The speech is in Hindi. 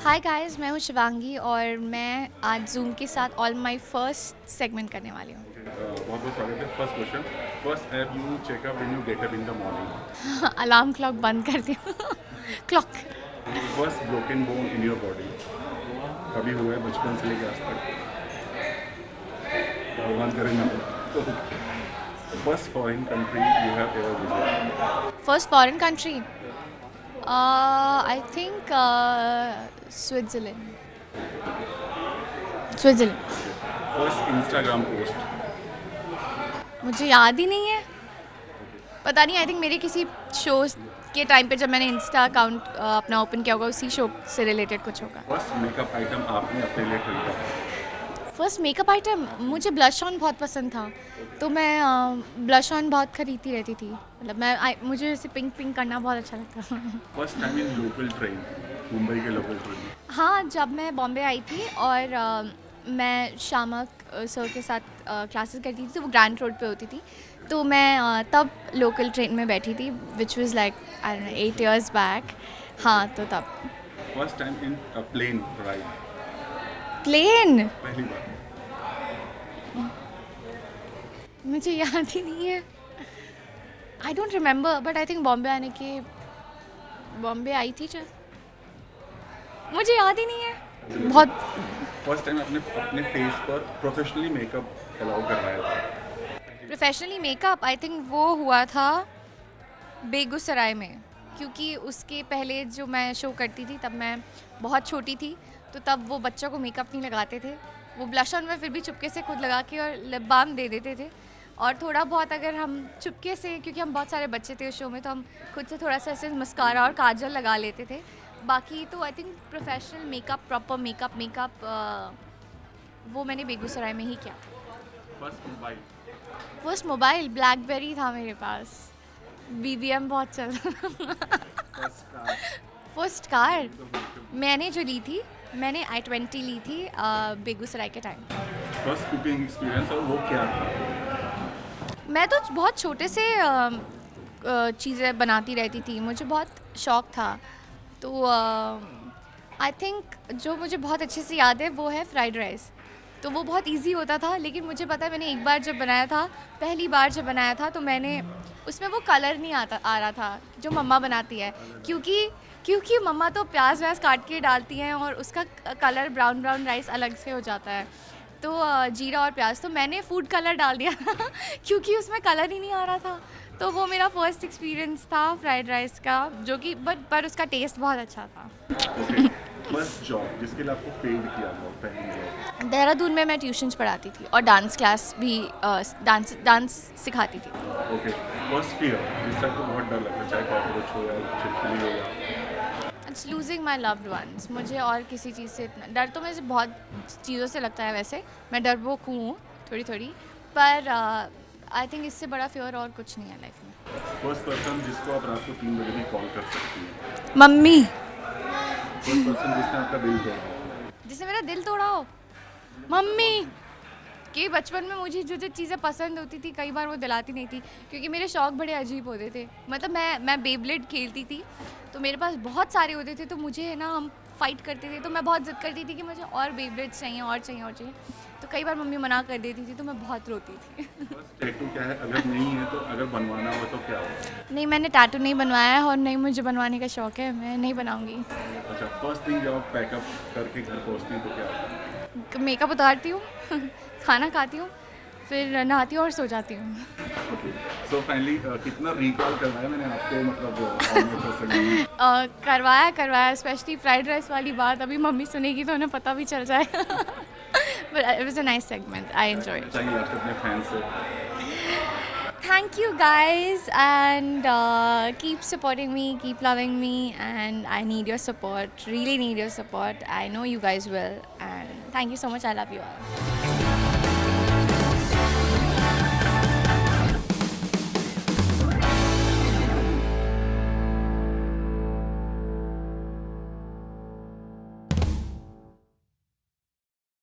हाय गाइस, मैं हूँ शिवांगी और मैं आज जूम के साथ ऑल माय फर्स्ट सेगमेंट करने वाली हूँ। बहुत बहुत स्वागत है। First question, first app you checkup when you get up in the morning. Alarm clock बंद कर दिया। Clock. First broken bone in your body कभी हुआ है बचपन से लेकर आज तक? भगवान करे ना हो। First foreign country you have ever visited? First foreign country, I think Switzerland. Switzerland. First Instagram post? मुझे याद ही नहीं है, पता नहीं। आई थिंक मेरे किसी शोज के टाइम पे जब मैंने इंस्टा अकाउंट अपना ओपन किया होगा, उसी शो से रिलेटेड कुछ होगा। फर्स्ट मेकअप आइटम आपने अपने लिए खरीदा? फर्स्ट मेकअप आइटम, मुझे ब्लश ऑन बहुत पसंद था, तो मैं ब्लश ऑन बहुत खरीदती रहती थी। मतलब मुझे ऐसे पिंक पिंक करना बहुत अच्छा लगता था। फर्स्ट टाइम इन लोकल ट्रेन, मुंबई के लोकल ट्रेन? हाँ, जब मैं बॉम्बे आई थी और मैं शामक सर के साथ क्लासेस करती थी, तो वो ग्रैंड रोड पे होती थी, तो मैं तब लोकल ट्रेन में बैठी थी, which was like I don't know 8 years back. हाँ, तो तब। First time in plane ride? Plane, पहली बार? मुझे याद ही नहीं है। I don't remember, but I think Bombay आई थी जब, मुझे याद ही नहीं है बहुत। फर्स्ट टाइम आपने अपने फेस पर प्रोफेशनली मेकअप अलाउ करवाया था? प्रोफेशनली मेकअप आई थिंक वो हुआ था बेगूसराय में, क्योंकि उसके पहले जो मैं शो करती थी तब मैं बहुत छोटी थी, तो तब वो बच्चों को मेकअप नहीं लगाते थे। वो ब्लश ऑन में फिर भी चुपके से खुद लगा के और लिप बाम दे देते थे, और थोड़ा बहुत अगर हम चुपके से, क्योंकि हम बहुत सारे बच्चे थे उस शो में, तो हम खुद से थोड़ा सा ऐसे मस्कारा और काजल लगा लेते थे। बाकी तो I think professional makeup, proper makeup वो मैंने बेगूसराय में ही किया। First mobile? First mobile blackberry था मेरे पास, BBM बहुत चल। First car? फर्स्ट कार मैंने जो ली थी, मैंने i20 ली थी बेगूसराय के टाइम। फर्स्ट कुकिंग एक्सपीरियंस, और वो क्या था? मैं तो बहुत छोटे से चीज़ें बनाती रहती थी, मुझे बहुत शौक था, तो आई थिंक जो मुझे बहुत अच्छे से याद है वो है फ्राइड राइस। तो वो बहुत इजी होता था, लेकिन मुझे पता है मैंने एक बार जब बनाया था, पहली बार जब बनाया था, तो मैंने उसमें वो कलर नहीं आ रहा था जो मम्मा बनाती है, क्योंकि मम्मा तो प्याज व्याज काट के डालती हैं और उसका कलर ब्राउन ब्राउन राइस अलग से हो जाता है, तो जीरा और प्याज, तो मैंने फूड कलर डाल दिया क्योंकि उसमें कलर ही नहीं आ रहा था। तो वो मेरा फर्स्ट एक्सपीरियंस था फ्राइड राइस का, जो कि पर उसका टेस्ट बहुत अच्छा था। ओके। फर्स्ट जॉब जिसके लिए आपको पेड किया गया, पहली जॉब? देहरादून में मैं ट्यूशन्स पढ़ाती थी और डांस क्लास भी, डांस सिखाती थी। ओके। फर्स्ट फियर जिससे आपको बहुत डर लगता है, चाहे कॉकरोच हो या छिपकली हो या? It's losing my loved ones. मुझे और किसी चीज़ से इतना डर, तो मुझे बहुत चीज़ों से लगता है, वैसे मैं डरपोक हूँ थोड़ी थोड़ी, पर आई थिंक इससे बड़ा फियर और कुछ नहीं है लाइफ में। फर्स्ट पर्सन जिसको आप रात को 3 बजे भी कॉल कर सकती हैं? मम्मी। फर्स्ट पर्सन जिसने आपका दिल तोड़ा हो? जिसने मेरा दिल तोड़ा हो, मम्मी। कि बचपन में मुझे जो जो चीज़ें पसंद होती थी, कई बार वो दिलाती नहीं थी, क्योंकि मेरे शौक बड़े अजीब होते थे। मतलब मैं बेब्लेड खेलती थी, तो मेरे पास बहुत सारे होते थे, तो मुझे ना, हम फाइट करते थे, तो मैं बहुत जिद करती थी कि मुझे और बेब्लेड्स चाहिए और चाहिए और चाहिए, तो कई बार मम्मी मना कर देती थी, तो मैं बहुत रोती थी। फर्स्ट टैटू क्या है, अगर नहीं है तो अगर बनवाना हो तो क्या हो? नहीं, मैंने टैटू नहीं बनवाया है और नहीं मुझे बनवाने का शौक़ है, मैं नहीं बनाऊँगी। अच्छा, फर्स्ट थिंग जब आप पैकअप करके घर पहुंचती हैं तो क्या होता है? मेकअप उतारती हूँ, खाना खाती हूँ, फिर नहाती हूँ और सो जाती हूँ। ओके। सो फाइनली कितना रिकॉल करवाया मैंने आपको, मतलब ऑनर पर्सन? करवाया स्पेशली फ्राइड राइस वाली बात, अभी मम्मी सुनेगी तो उन्हें पता भी चल जाएगा। But it was a nice segment, I enjoyed. चाहिए लास्ट अपने फैंस से? Thank you guys, and keep supporting me, keep loving me, and I need your support, really need your support. I know you guys will, and thank you so much. I love you all.